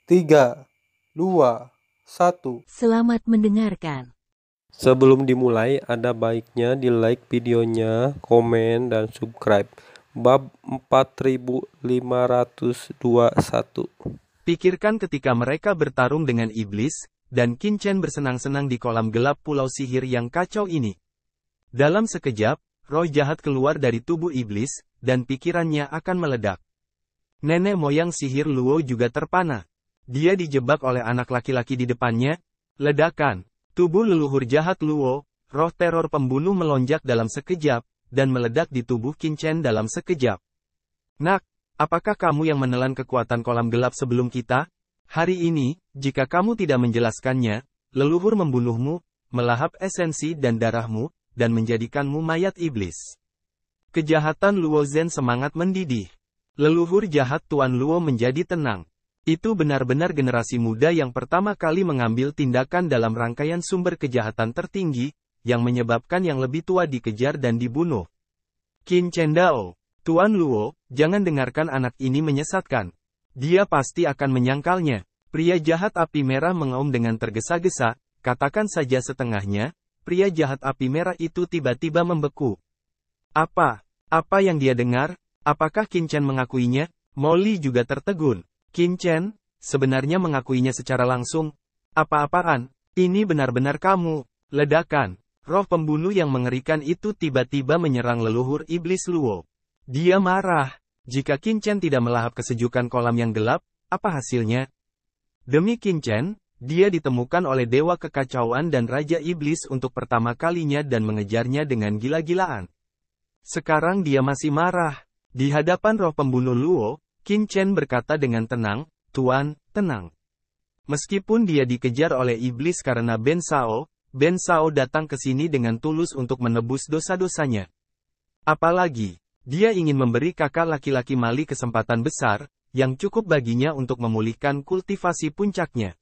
3, 2, 1. Selamat mendengarkan. Sebelum dimulai, ada baiknya di-like videonya, komen, dan subscribe. Bab 4521. Pikirkan ketika mereka bertarung dengan iblis, dan Qin Chen bersenang-senang di kolam gelap pulau sihir yang kacau ini. Dalam sekejap, roh jahat keluar dari tubuh iblis, dan pikirannya akan meledak. Nenek moyang sihir Luo juga terpana. Dia dijebak oleh anak laki-laki di depannya. Ledakan. Tubuh leluhur jahat Luo, roh teror pembunuh melonjak dalam sekejap, dan meledak di tubuh Qin Chen dalam sekejap. Nak, apakah kamu yang menelan kekuatan kolam gelap sebelum kita? Hari ini, jika kamu tidak menjelaskannya, leluhur membunuhmu, melahap esensi dan darahmu, dan menjadikanmu mayat iblis. Kejahatan Luo Zhen semangat mendidih. Leluhur jahat Tuan Luo menjadi tenang. Itu benar-benar generasi muda yang pertama kali mengambil tindakan dalam rangkaian sumber kejahatan tertinggi, yang menyebabkan yang lebih tua dikejar dan dibunuh. Qin Chen Dao, Tuan Luo, jangan dengarkan anak ini menyesatkan. Dia pasti akan menyangkalnya. Pria jahat api merah mengaum dengan tergesa-gesa, katakan saja setengahnya, pria jahat api merah itu tiba-tiba membeku. Apa yang dia dengar? Apakah Qin Chen mengakuinya? Molly juga tertegun. Qin Chen, sebenarnya mengakuinya secara langsung. Apa-apaan? Ini benar-benar kamu. Ledakan. Roh pembunuh yang mengerikan itu tiba-tiba menyerang leluhur iblis Luo. Dia marah. Jika Qin Chen tidak melahap kesejukan kolam yang gelap, apa hasilnya? Demi Qin Chen, dia ditemukan oleh Dewa Kekacauan dan Raja Iblis untuk pertama kalinya dan mengejarnya dengan gila-gilaan. Sekarang dia masih marah. Di hadapan roh pembunuh Luo, Qin Chen berkata dengan tenang, "Tuan, tenang." Meskipun dia dikejar oleh iblis karena Ben Sao datang ke sini dengan tulus untuk menebus dosa-dosanya. Apalagi, dia ingin memberi kakak laki-laki Mali kesempatan besar, yang cukup baginya untuk memulihkan kultivasi puncaknya.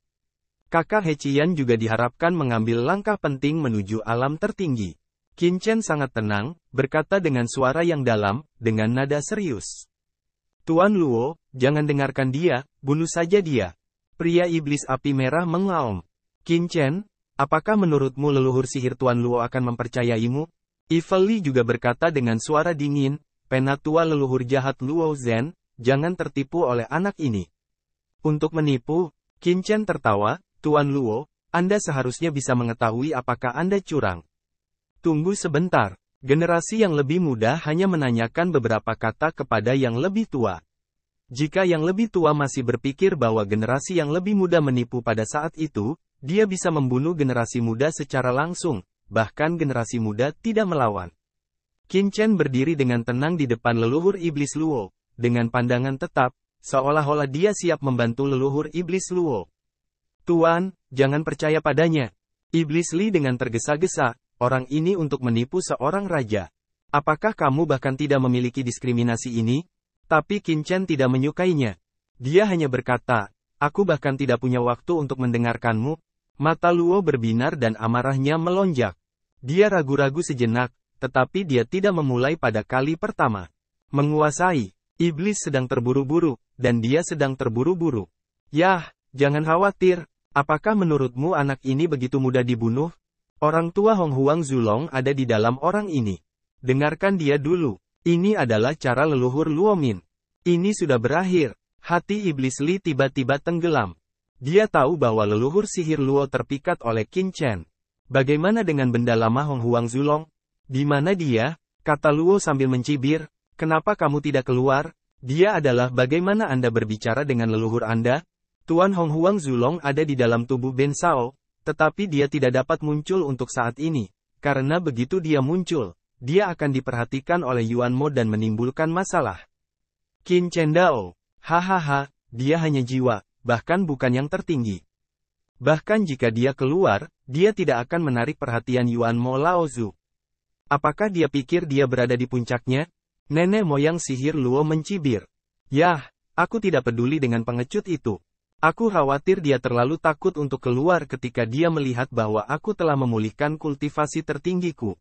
Kakak Hechian juga diharapkan mengambil langkah penting menuju alam tertinggi. Qin Chen sangat tenang, berkata dengan suara yang dalam, dengan nada serius. Tuan Luo, jangan dengarkan dia, bunuh saja dia. Pria iblis api merah mengaum. Qin Chen, apakah menurutmu leluhur sihir Tuan Luo akan mempercayaimu? Evil Li juga berkata dengan suara dingin, penatua leluhur jahat Luo Zhen, jangan tertipu oleh anak ini. Untuk menipu, Qin Chen tertawa, Tuan Luo, Anda seharusnya bisa mengetahui apakah Anda curang. Tunggu sebentar. Generasi yang lebih muda hanya menanyakan beberapa kata kepada yang lebih tua. Jika yang lebih tua masih berpikir bahwa generasi yang lebih muda menipu pada saat itu, dia bisa membunuh generasi muda secara langsung, bahkan generasi muda tidak melawan. Qin Chen berdiri dengan tenang di depan leluhur iblis Luo, dengan pandangan tetap, seolah-olah dia siap membantu leluhur iblis Luo. Tuan, jangan percaya padanya. Iblis Li dengan tergesa-gesa, orang ini untuk menipu seorang raja. Apakah kamu bahkan tidak memiliki diskriminasi ini? Tapi Qin Chen tidak menyukainya. Dia hanya berkata, aku bahkan tidak punya waktu untuk mendengarkanmu. Mata Luo berbinar dan amarahnya melonjak. Dia ragu-ragu sejenak, tetapi dia tidak memulai pada kali pertama. Menguasai. Iblis sedang terburu-buru, dan dia sedang terburu-buru. Yah, jangan khawatir. Apakah menurutmu anak ini begitu mudah dibunuh? Orang tua Hong Huang Zulong ada di dalam orang ini. Dengarkan dia dulu. Ini adalah cara leluhur Luo Min. Ini sudah berakhir. Hati iblis Li tiba-tiba tenggelam. Dia tahu bahwa leluhur sihir Luo terpikat oleh Qin Chen. Bagaimana dengan benda lama Hong Huang Zulong? Di mana dia? Kata Luo sambil mencibir. Kenapa kamu tidak keluar? Dia adalah bagaimana Anda berbicara dengan leluhur Anda? Tuan Hong Huang Zulong ada di dalam tubuh Ben Sao. Tetapi dia tidak dapat muncul untuk saat ini, karena begitu dia muncul, dia akan diperhatikan oleh Yuan Mo dan menimbulkan masalah. Qin Chen Dao, hahaha, dia hanya jiwa, bahkan bukan yang tertinggi. Bahkan jika dia keluar, dia tidak akan menarik perhatian Yuan Mo Laozu. Apakah dia pikir dia berada di puncaknya? Nenek moyang sihir Luo mencibir. Yah, aku tidak peduli dengan pengecut itu. Aku khawatir dia terlalu takut untuk keluar ketika dia melihat bahwa aku telah memulihkan kultivasi tertinggiku.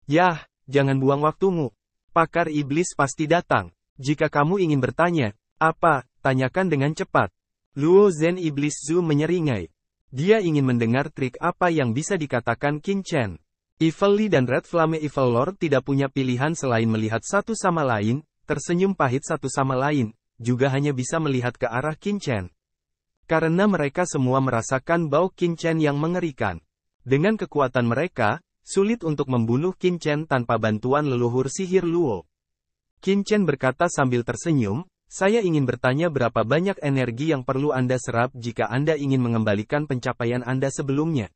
Yah, jangan buang waktumu. Pakar iblis pasti datang. Jika kamu ingin bertanya, apa, tanyakan dengan cepat. Luo Zhen Iblis Zhu menyeringai. Dia ingin mendengar trik apa yang bisa dikatakan Qin Chen. Evil Lee dan Red Flame Evil Lord tidak punya pilihan selain melihat satu sama lain, tersenyum pahit satu sama lain, juga hanya bisa melihat ke arah Qin Chen. Karena mereka semua merasakan bau Qin Chen yang mengerikan. Dengan kekuatan mereka, sulit untuk membunuh Qin Chen tanpa bantuan leluhur sihir Luo. Qin Chen berkata sambil tersenyum, saya ingin bertanya berapa banyak energi yang perlu Anda serap jika Anda ingin mengembalikan pencapaian Anda sebelumnya.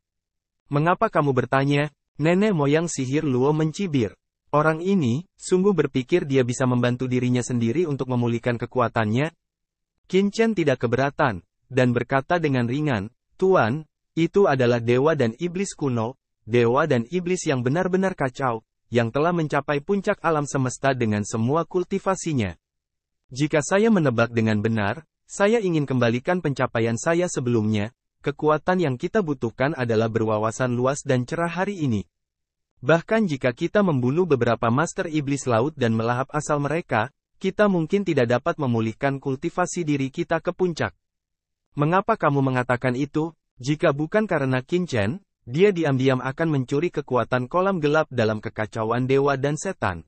Mengapa kamu bertanya? Nenek moyang sihir Luo mencibir. Orang ini, sungguh berpikir dia bisa membantu dirinya sendiri untuk memulihkan kekuatannya? Qin Chen tidak keberatan, dan berkata dengan ringan, Tuan, itu adalah dewa dan iblis kuno, dewa dan iblis yang benar-benar kacau, yang telah mencapai puncak alam semesta dengan semua kultivasinya. Jika saya menebak dengan benar, saya ingin kembalikan pencapaian saya sebelumnya, kekuatan yang kita butuhkan adalah berwawasan luas dan cerah hari ini. Bahkan jika kita membunuh beberapa master iblis laut dan melahap asal mereka, kita mungkin tidak dapat memulihkan kultivasi diri kita ke puncak. Mengapa kamu mengatakan itu? Jika bukan karena Qin Chen, dia diam-diam akan mencuri kekuatan kolam gelap dalam kekacauan dewa dan setan.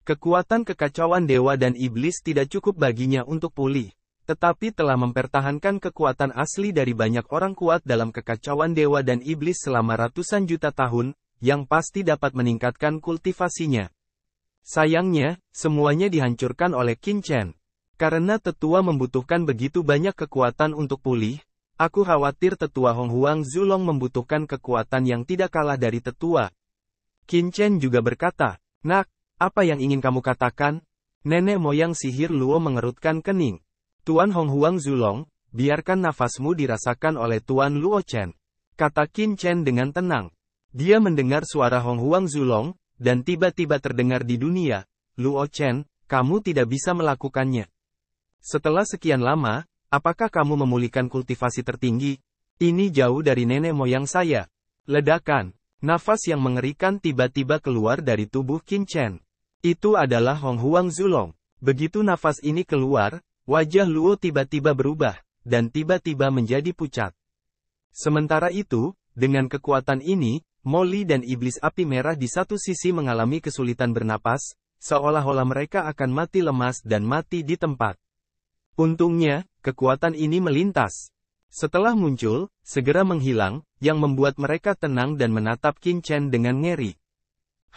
Kekuatan kekacauan dewa dan iblis tidak cukup baginya untuk pulih, tetapi telah mempertahankan kekuatan asli dari banyak orang kuat dalam kekacauan dewa dan iblis selama ratusan juta tahun, yang pasti dapat meningkatkan kultivasinya. Sayangnya, semuanya dihancurkan oleh Qin Chen. Karena tetua membutuhkan begitu banyak kekuatan untuk pulih, aku khawatir tetua Hong Huang Zulong membutuhkan kekuatan yang tidak kalah dari tetua. Qin Chen juga berkata, Nak, apa yang ingin kamu katakan? Nenek moyang sihir Luo mengerutkan kening. Tuan Hong Huang Zulong, biarkan nafasmu dirasakan oleh Tuan Luo Chen. Kata Qin Chen dengan tenang. Dia mendengar suara Hong Huang Zulong, dan tiba-tiba terdengar di dunia, Luo Chen, kamu tidak bisa melakukannya. Setelah sekian lama, apakah kamu memulihkan kultivasi tertinggi? Ini jauh dari nenek moyang saya. Ledakan. Nafas yang mengerikan tiba-tiba keluar dari tubuh Qin Chen. Itu adalah Hong Huang Zulong. Begitu nafas ini keluar, wajah Luo tiba-tiba berubah, dan tiba-tiba menjadi pucat. Sementara itu, dengan kekuatan ini, Molly dan iblis api merah di satu sisi mengalami kesulitan bernapas, seolah-olah mereka akan mati lemas dan mati di tempat. Untungnya, kekuatan ini melintas. Setelah muncul, segera menghilang, yang membuat mereka tenang dan menatap Qin Chen dengan ngeri.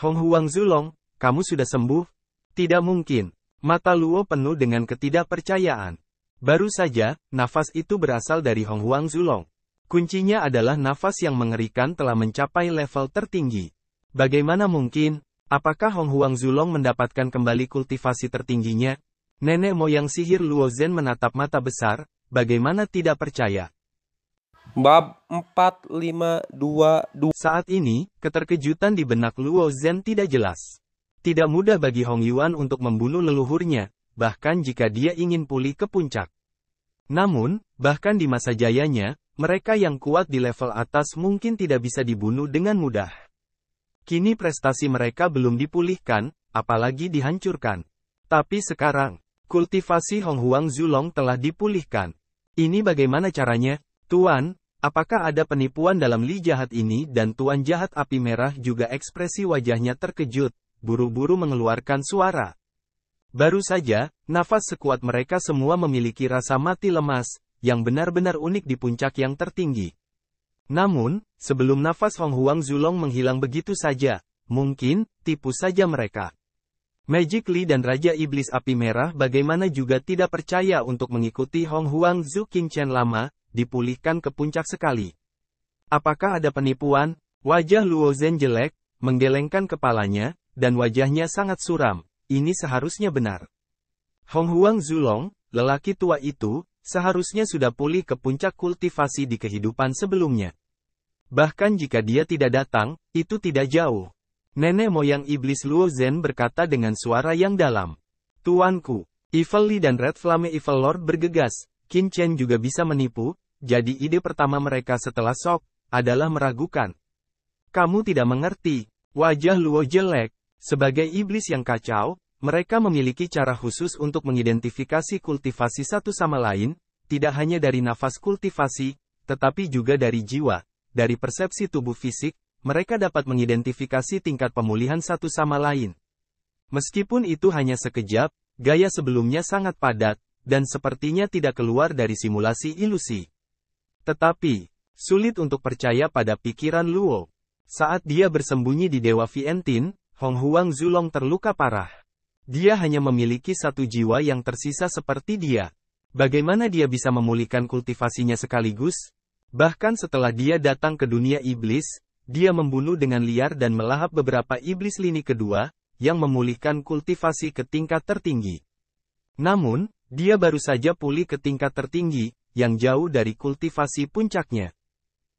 Hong Huang Zulong, kamu sudah sembuh? Tidak mungkin. Mata Luo penuh dengan ketidakpercayaan. Baru saja, nafas itu berasal dari Hong Huang Zulong. Kuncinya adalah nafas yang mengerikan telah mencapai level tertinggi. Bagaimana mungkin? Apakah Hong Huang Zulong mendapatkan kembali kultivasi tertingginya? Nenek moyang sihir Luo Zhen menatap mata besar, bagaimana tidak percaya. Bab 4522. Saat ini, keterkejutan di benak Luo Zhen tidak jelas. Tidak mudah bagi Hong Yuan untuk membunuh leluhurnya, bahkan jika dia ingin pulih ke puncak. Namun, bahkan di masa jayanya, mereka yang kuat di level atas mungkin tidak bisa dibunuh dengan mudah. Kini prestasi mereka belum dipulihkan, apalagi dihancurkan. Tapi sekarang, kultivasi Hong Huang Zulong telah dipulihkan. Ini bagaimana caranya? Tuan, apakah ada penipuan dalam Li jahat ini? Dan Tuan jahat api merah juga ekspresi wajahnya terkejut, buru-buru mengeluarkan suara. Baru saja, nafas sekuat mereka semua memiliki rasa mati lemas, yang benar-benar unik di puncak yang tertinggi. Namun, sebelum nafas Hong Huang Zulong menghilang begitu saja, mungkin, tipu saja mereka. Magic Li dan Raja Iblis Api Merah bagaimana juga tidak percaya untuk mengikuti Hong Huang Zu Qin Chen lama, dipulihkan ke puncak sekali. Apakah ada penipuan? Wajah Luo Zhen jelek, menggelengkan kepalanya, dan wajahnya sangat suram. Ini seharusnya benar. Hong Huang Zulong, lelaki tua itu, seharusnya sudah pulih ke puncak kultivasi di kehidupan sebelumnya. Bahkan jika dia tidak datang, itu tidak jauh. Nenek moyang iblis Luo Zhen berkata dengan suara yang dalam. Tuanku, Evil Lee dan Red Flame Evil Lord bergegas, Qin Chen juga bisa menipu, jadi ide pertama mereka setelah shock, adalah meragukan. Kamu tidak mengerti, wajah Luo jelek. Sebagai iblis yang kacau, mereka memiliki cara khusus untuk mengidentifikasi kultivasi satu sama lain, tidak hanya dari nafas kultivasi, tetapi juga dari jiwa. Dari persepsi tubuh fisik, mereka dapat mengidentifikasi tingkat pemulihan satu sama lain. Meskipun itu hanya sekejap, gaya sebelumnya sangat padat, dan sepertinya tidak keluar dari simulasi ilusi. Tetapi, sulit untuk percaya pada pikiran Luo. Saat dia bersembunyi di Dewa Vientin, Hong Huang Zulong terluka parah. Dia hanya memiliki satu jiwa yang tersisa seperti dia. Bagaimana dia bisa memulihkan kultivasinya sekaligus? Bahkan setelah dia datang ke dunia iblis, dia membunuh dengan liar dan melahap beberapa iblis lini kedua, yang memulihkan kultivasi ke tingkat tertinggi. Namun, dia baru saja pulih ke tingkat tertinggi, yang jauh dari kultivasi puncaknya.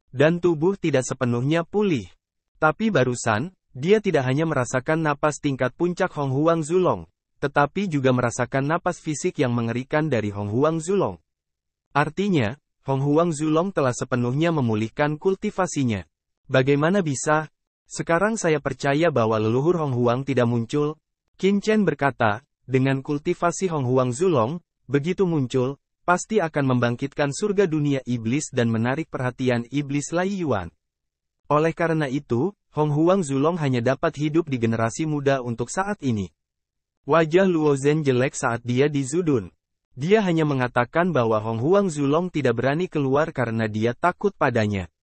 Dan tubuh tidak sepenuhnya pulih. Tapi barusan, dia tidak hanya merasakan napas tingkat puncak Hong Huang Zulong, tetapi juga merasakan napas fisik yang mengerikan dari Hong Huang Zulong. Artinya, Hong Huang Zulong telah sepenuhnya memulihkan kultivasinya. Bagaimana bisa? Sekarang saya percaya bahwa leluhur Hong Huang tidak muncul. Qin Chen berkata, dengan kultivasi Hong Huang Zulong, begitu muncul, pasti akan membangkitkan surga dunia iblis dan menarik perhatian iblis Lai Yuan. Oleh karena itu, Hong Huang Zulong hanya dapat hidup di generasi muda untuk saat ini. Wajah Luo Zhen jelek saat dia di Zudun. Dia hanya mengatakan bahwa Hong Huang Zulong tidak berani keluar karena dia takut padanya.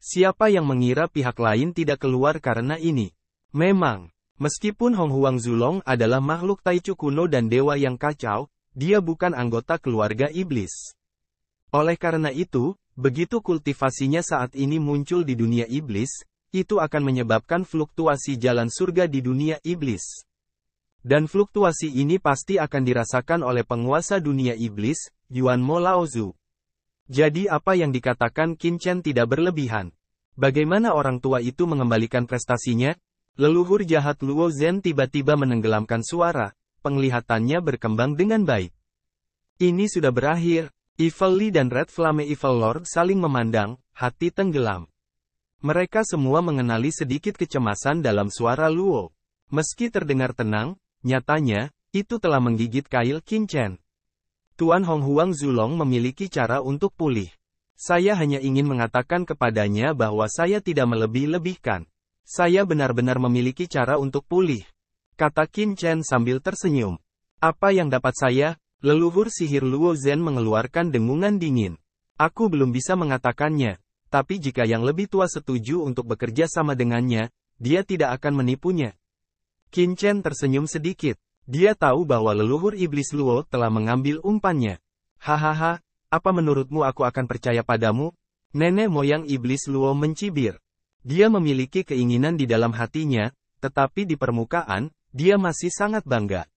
Siapa yang mengira pihak lain tidak keluar karena ini? Memang, meskipun Hong Huang Zulong adalah makhluk Taichu kuno dan dewa yang kacau, dia bukan anggota keluarga iblis. Oleh karena itu, begitu kultivasinya saat ini muncul di dunia iblis, itu akan menyebabkan fluktuasi jalan surga di dunia iblis. Dan fluktuasi ini pasti akan dirasakan oleh penguasa dunia iblis, Yuan Mo Laozu. Jadi apa yang dikatakan Qin Chen tidak berlebihan. Bagaimana orang tua itu mengembalikan prestasinya? Leluhur jahat Luo Zhen tiba-tiba menenggelamkan suara, penglihatannya berkembang dengan baik. Ini sudah berakhir. Evil Lee dan Red Flame Evil Lord saling memandang, hati tenggelam. Mereka semua mengenali sedikit kecemasan dalam suara Luo. Meski terdengar tenang, nyatanya, itu telah menggigit kail Qin Chen. Tuan Hong Huang Zulong memiliki cara untuk pulih. Saya hanya ingin mengatakan kepadanya bahwa saya tidak melebih-lebihkan. Saya benar-benar memiliki cara untuk pulih. Kata Qin Chen sambil tersenyum. Apa yang dapat saya? Leluhur sihir Luo Zhen mengeluarkan dengungan dingin. Aku belum bisa mengatakannya, tapi jika yang lebih tua setuju untuk bekerja sama dengannya, dia tidak akan menipunya. Qin Chen tersenyum sedikit. Dia tahu bahwa leluhur iblis Luo telah mengambil umpannya. Hahaha, apa menurutmu aku akan percaya padamu? Nenek moyang iblis Luo mencibir. Dia memiliki keinginan di dalam hatinya, tetapi di permukaan, dia masih sangat bangga.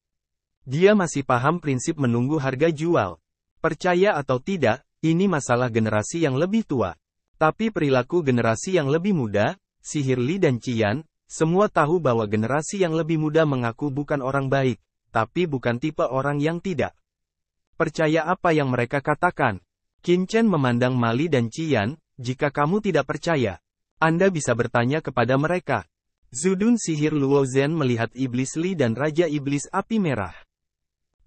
Dia masih paham prinsip menunggu harga jual. Percaya atau tidak, ini masalah generasi yang lebih tua. Tapi perilaku generasi yang lebih muda, Sihir Li dan Qian, semua tahu bahwa generasi yang lebih muda mengaku bukan orang baik, tapi bukan tipe orang yang tidak percaya apa yang mereka katakan. Qin Chen memandang Mali dan Qian, jika kamu tidak percaya, Anda bisa bertanya kepada mereka. Zudun sihir Luo Zhen melihat Iblis Li dan Raja Iblis Api Merah.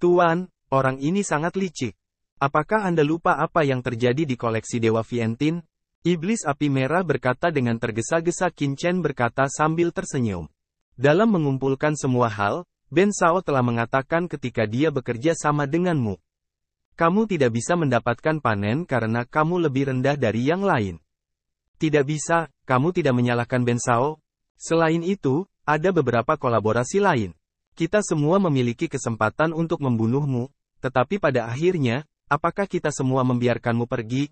Tuan, orang ini sangat licik. Apakah Anda lupa apa yang terjadi di koleksi Dewa Vientin? Iblis Api Merah berkata dengan tergesa-gesa. Qin Chen berkata sambil tersenyum. Dalam mengumpulkan semua hal, Ben Sao telah mengatakan ketika dia bekerja sama denganmu. Kamu tidak bisa mendapatkan panen karena kamu lebih rendah dari yang lain. Tidak bisa, kamu tidak menyalahkan Ben Sao. Selain itu, ada beberapa kolaborasi lain. Kita semua memiliki kesempatan untuk membunuhmu, tetapi pada akhirnya, apakah kita semua membiarkanmu pergi?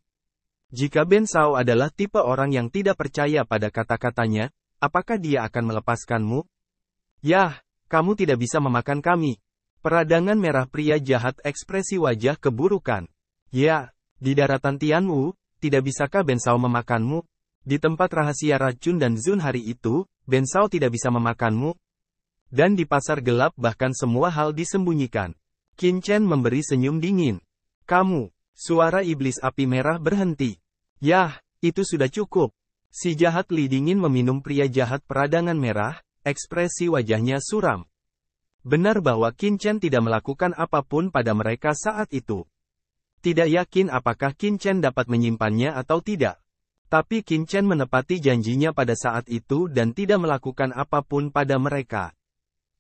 Jika Ben Sao adalah tipe orang yang tidak percaya pada kata-katanya, apakah dia akan melepaskanmu? Yah, kamu tidak bisa memakan kami. Peradangan merah pria jahat ekspresi wajah keburukan. Ya, di daratan Tianwu, tidak bisakah Ben Sao memakanmu? Di tempat rahasia racun dan Zun hari itu, Ben Sao tidak bisa memakanmu? Dan di pasar gelap bahkan semua hal disembunyikan. Qin Chen memberi senyum dingin. Kamu, suara iblis api merah berhenti. Yah, itu sudah cukup. Si jahat Li dingin meminum pria jahat peradangan merah, ekspresi wajahnya suram. Benar bahwa Qin Chen tidak melakukan apapun pada mereka saat itu. Tidak yakin apakah Qin Chen dapat menyimpannya atau tidak. Tapi Qin Chen menepati janjinya pada saat itu dan tidak melakukan apapun pada mereka.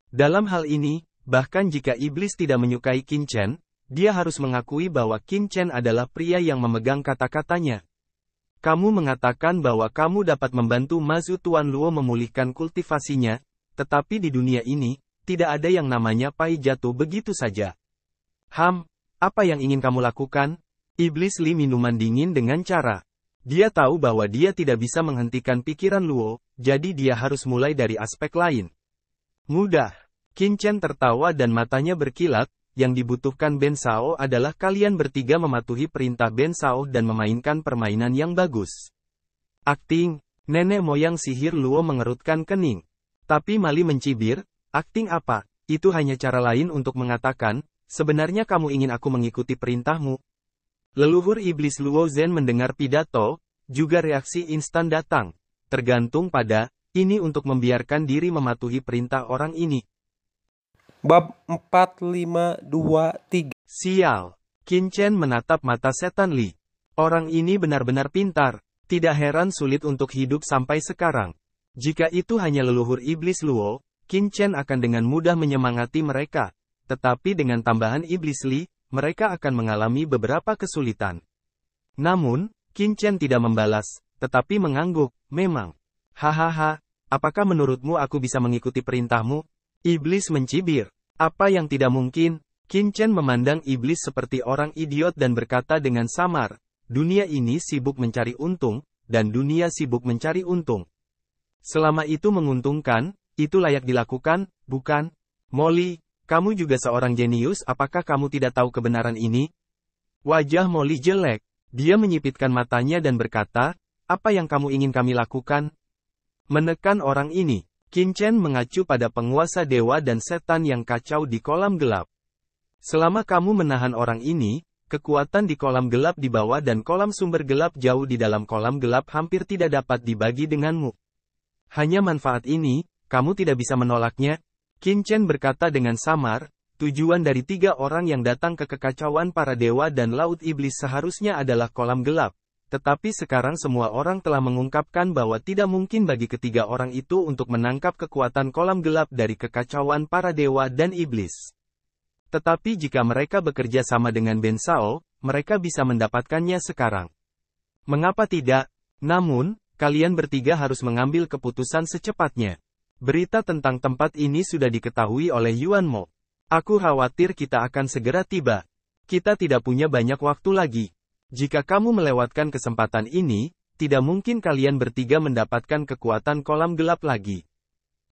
Dalam hal ini, bahkan jika iblis tidak menyukai Qin Chen, dia harus mengakui bahwa Qin Chen adalah pria yang memegang kata-katanya. Kamu mengatakan bahwa kamu dapat membantu Mazu Tuan Luo memulihkan kultivasinya, tetapi di dunia ini, tidak ada yang namanya pai jatuh begitu saja. Apa yang ingin kamu lakukan? Iblis Li minuman dingin dengan cara. Dia tahu bahwa dia tidak bisa menghentikan pikiran Luo, jadi dia harus mulai dari aspek lain. Mudah. Qin Chen tertawa dan matanya berkilat, yang dibutuhkan Ben Shao adalah kalian bertiga mematuhi perintah Ben Shao dan memainkan permainan yang bagus. Akting, nenek moyang sihir Luo mengerutkan kening. Tapi Mali mencibir, akting apa? Itu hanya cara lain untuk mengatakan, sebenarnya kamu ingin aku mengikuti perintahmu. Leluhur iblis Luo Zhen mendengar pidato, juga reaksi instan datang. Tergantung pada, ini untuk membiarkan diri mematuhi perintah orang ini. Bab 4523. Sial. Qin Chen menatap mata setan Li. Orang ini benar-benar pintar, tidak heran sulit untuk hidup sampai sekarang. Jika itu hanya leluhur iblis Luo, Qin Chen akan dengan mudah menyemangati mereka. Tetapi dengan tambahan iblis Li, mereka akan mengalami beberapa kesulitan. Namun, Qin Chen tidak membalas, tetapi mengangguk, memang. Hahaha, apakah menurutmu aku bisa mengikuti perintahmu? Iblis mencibir. Apa yang tidak mungkin? Qin Chen memandang iblis seperti orang idiot dan berkata dengan samar, dunia ini sibuk mencari untung, dan dunia sibuk mencari untung. Selama itu menguntungkan, itu layak dilakukan, bukan? Molly, kamu juga seorang jenius, apakah kamu tidak tahu kebenaran ini? Wajah Molly jelek. Dia menyipitkan matanya dan berkata, apa yang kamu ingin kami lakukan? Menekan orang ini. Qin Chen mengacu pada penguasa dewa dan setan yang kacau di kolam gelap. Selama kamu menahan orang ini, kekuatan di kolam gelap di bawah dan kolam sumber gelap jauh di dalam kolam gelap hampir tidak dapat dibagi denganmu. Hanya manfaat ini, kamu tidak bisa menolaknya. Qin Chen berkata dengan samar, tujuan dari 3 orang yang datang ke kekacauan para dewa dan laut iblis seharusnya adalah kolam gelap. Tetapi sekarang semua orang telah mengungkapkan bahwa tidak mungkin bagi ketiga orang itu untuk menangkap kekuatan kolam gelap dari kekacauan para dewa dan iblis. Tetapi jika mereka bekerja sama dengan Ben Shao, mereka bisa mendapatkannya sekarang. Mengapa tidak? Namun, kalian bertiga harus mengambil keputusan secepatnya. Berita tentang tempat ini sudah diketahui oleh Yuan Mo. Aku khawatir kita akan segera tiba. Kita tidak punya banyak waktu lagi. Jika kamu melewatkan kesempatan ini, tidak mungkin kalian bertiga mendapatkan kekuatan kolam gelap lagi.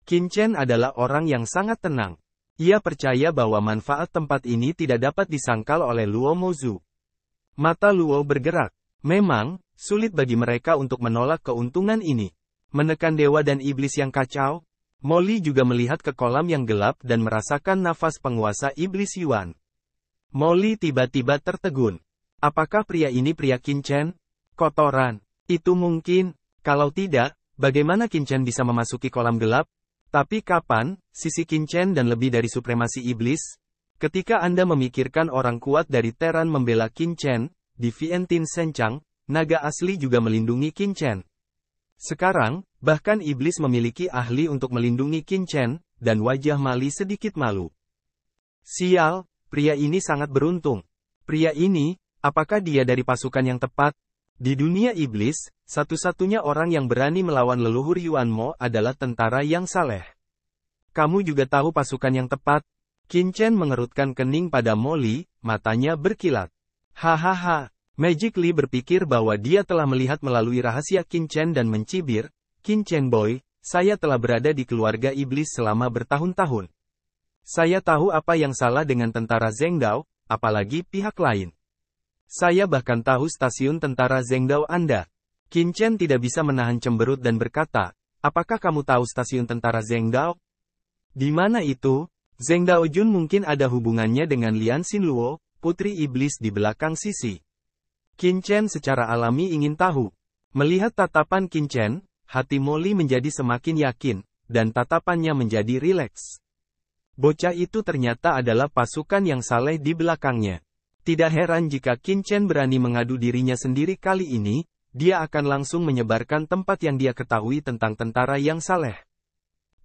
Qin Chen adalah orang yang sangat tenang. Ia percaya bahwa manfaat tempat ini tidak dapat disangkal oleh Luo Mozu. Mata Luo bergerak. Memang, sulit bagi mereka untuk menolak keuntungan ini. Menekan dewa dan iblis yang kacau. Molly juga melihat ke kolam yang gelap dan merasakan nafas penguasa iblis Yuan. Molly tiba-tiba tertegun. Apakah pria ini pria Qin Chen? Kotoran. Itu mungkin. Kalau tidak, bagaimana Qin Chen bisa memasuki kolam gelap? Tapi kapan, sisi Qin Chen dan lebih dari supremasi iblis? Ketika Anda memikirkan orang kuat dari Teran membela Qin Chen, di Vientin Senchang, naga asli juga melindungi Qin Chen. Sekarang, bahkan iblis memiliki ahli untuk melindungi Qin Chen, dan wajah Mali sedikit malu. Sial, pria ini sangat beruntung. Pria ini, apakah dia dari pasukan yang tepat? Di dunia iblis, satu-satunya orang yang berani melawan leluhur Yuan Mo adalah tentara yang saleh. Kamu juga tahu pasukan yang tepat? Qin Chen mengerutkan kening pada Molly, matanya berkilat. Hahaha. Magic Li berpikir bahwa dia telah melihat melalui rahasia Qin Chen dan mencibir, Qin Chen Boy, saya telah berada di keluarga iblis selama bertahun-tahun. Saya tahu apa yang salah dengan tentara Zhengdao, apalagi pihak lain. Saya bahkan tahu stasiun tentara Zhengdao Anda. Qin Chen tidak bisa menahan cemberut dan berkata, apakah kamu tahu stasiun tentara Zhengdao? Di mana itu? Zhengdao Jun mungkin ada hubungannya dengan Lian Xinluo, putri iblis di belakang sisi. Qin Chen secara alami ingin tahu. Melihat tatapan Qin Chen, hati Molly menjadi semakin yakin, dan tatapannya menjadi rileks. Bocah itu ternyata adalah pasukan yang saleh di belakangnya. Tidak heran jika Qin Chen berani mengadu dirinya sendiri kali ini, dia akan langsung menyebarkan tempat yang dia ketahui tentang tentara yang saleh.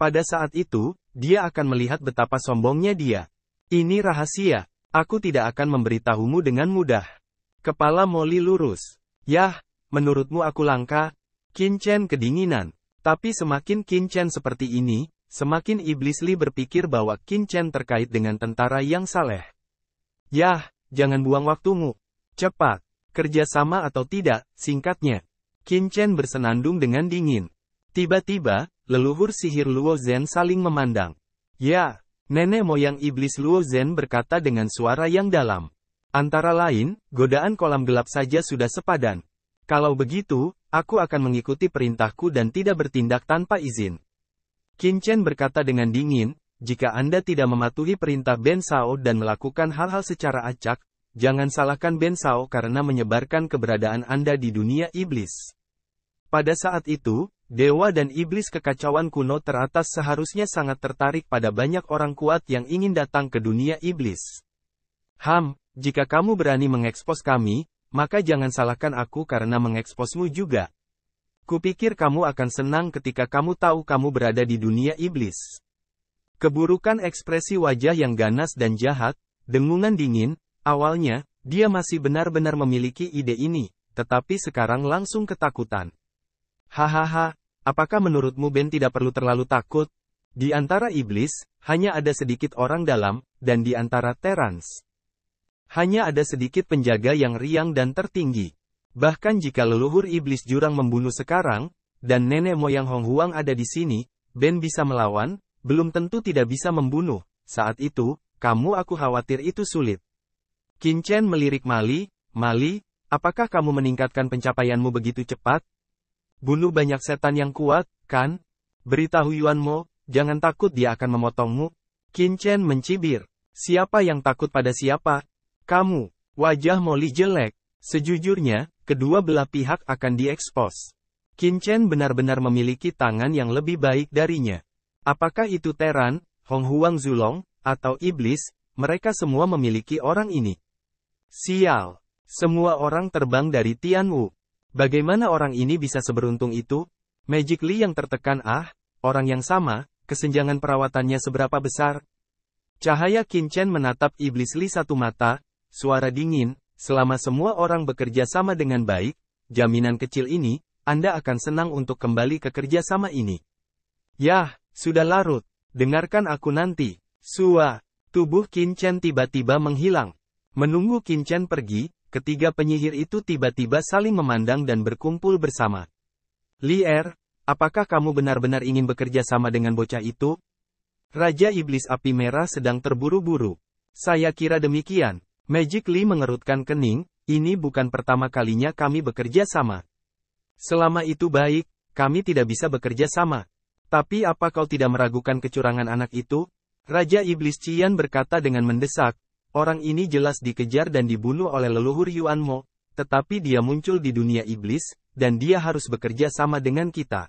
Pada saat itu, dia akan melihat betapa sombongnya dia. Ini rahasia. Aku tidak akan memberitahumu dengan mudah. Kepala Molly lurus. Yah, menurutmu aku langka? Qin Chen kedinginan. Tapi semakin Qin Chen seperti ini, semakin Iblis Li berpikir bahwa Qin Chen terkait dengan tentara yang saleh. Yah, jangan buang waktumu. Cepat. Kerjasama atau tidak, singkatnya. Qin Chen bersenandung dengan dingin. Tiba-tiba, leluhur sihir Luo Zhen saling memandang. Ya, nenek moyang iblis Luo Zhen berkata dengan suara yang dalam. Antara lain, godaan kolam gelap saja sudah sepadan. Kalau begitu, aku akan mengikuti perintahku dan tidak bertindak tanpa izin. Qin Chen berkata dengan dingin, jika Anda tidak mematuhi perintah Ben Sao dan melakukan hal-hal secara acak, jangan salahkan Ben Sao karena menyebarkan keberadaan Anda di dunia iblis. Pada saat itu, dewa dan iblis kekacauan kuno teratas seharusnya sangat tertarik pada banyak orang kuat yang ingin datang ke dunia iblis. Jika kamu berani mengekspos kami, maka jangan salahkan aku karena mengeksposmu juga. Kupikir kamu akan senang ketika kamu tahu kamu berada di dunia iblis. Keburukan ekspresi wajah yang ganas dan jahat, dengungan dingin. Awalnya, dia masih benar-benar memiliki ide ini, tetapi sekarang langsung ketakutan. Hahaha, apakah menurutmu Ben tidak perlu terlalu takut? Di antara iblis, hanya ada sedikit orang dalam, dan di antara Terrans, hanya ada sedikit penjaga yang riang dan tertinggi. Bahkan jika leluhur iblis jurang membunuh sekarang, dan nenek moyang Hong Huang ada di sini, Ben bisa melawan, belum tentu tidak bisa membunuh. Saat itu, aku khawatir itu sulit. Qin Chen melirik Mali, apakah kamu meningkatkan pencapaianmu begitu cepat? Bunuh banyak setan yang kuat, kan? Beritahu Yuan Mo, jangan takut dia akan memotongmu. Qin Chen mencibir. Siapa yang takut pada siapa? Kamu. Wajah Molly jelek. Sejujurnya, kedua belah pihak akan diekspos. Qin Chen benar-benar memiliki tangan yang lebih baik darinya. Apakah itu Terran, Hong Huang Zulong, atau Iblis, mereka semua memiliki orang ini. Sial. Semua orang terbang dari Tianwu. Bagaimana orang ini bisa seberuntung itu? Magic Li yang tertekan orang yang sama, kesenjangan perawatannya seberapa besar? Cahaya Qin Chen menatap Iblis Li satu mata, suara dingin, selama semua orang bekerja sama dengan baik, jaminan kecil ini, Anda akan senang untuk kembali ke kerja sama ini. Yah, sudah larut. Dengarkan aku nanti. Tubuh Qin Chen tiba-tiba menghilang. Menunggu Qin Chen pergi, ketiga penyihir itu tiba-tiba saling memandang dan berkumpul bersama. Li Er, apakah kamu benar-benar ingin bekerja sama dengan bocah itu? Raja Iblis Api Merah sedang terburu-buru. Saya kira demikian. Magic Li mengerutkan kening, ini bukan pertama kalinya kami bekerja sama. Selama itu baik, kami tidak bisa bekerja sama. Tapi apa kau tidak meragukan kecurangan anak itu? Raja Iblis Qian berkata dengan mendesak. Orang ini jelas dikejar dan dibunuh oleh leluhur Yuan Mo, tetapi dia muncul di dunia iblis, dan dia harus bekerja sama dengan kita.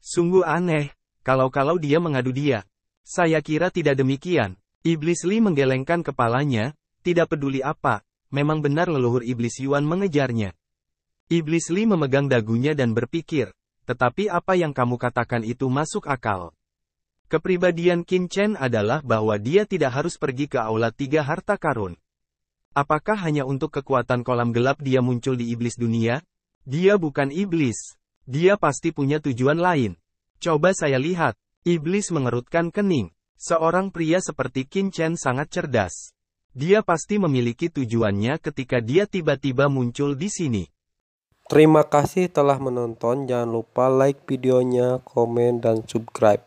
Sungguh aneh, kalau dia mengadu dia. Saya kira tidak demikian. Iblis Li menggelengkan kepalanya, tidak peduli apa, memang benar leluhur iblis Yuan mengejarnya. Iblis Li memegang dagunya dan berpikir, tetapi apa yang kamu katakan itu masuk akal. Kepribadian Qin Chen adalah bahwa dia tidak harus pergi ke aula 3 harta karun. Apakah hanya untuk kekuatan kolam gelap dia muncul di iblis dunia? Dia bukan iblis. Dia pasti punya tujuan lain. Coba saya lihat. Iblis mengerutkan kening. Seorang pria seperti Qin Chen sangat cerdas. Dia pasti memiliki tujuannya ketika dia tiba-tiba muncul di sini. Terima kasih telah menonton. Jangan lupa like videonya, komen, dan subscribe.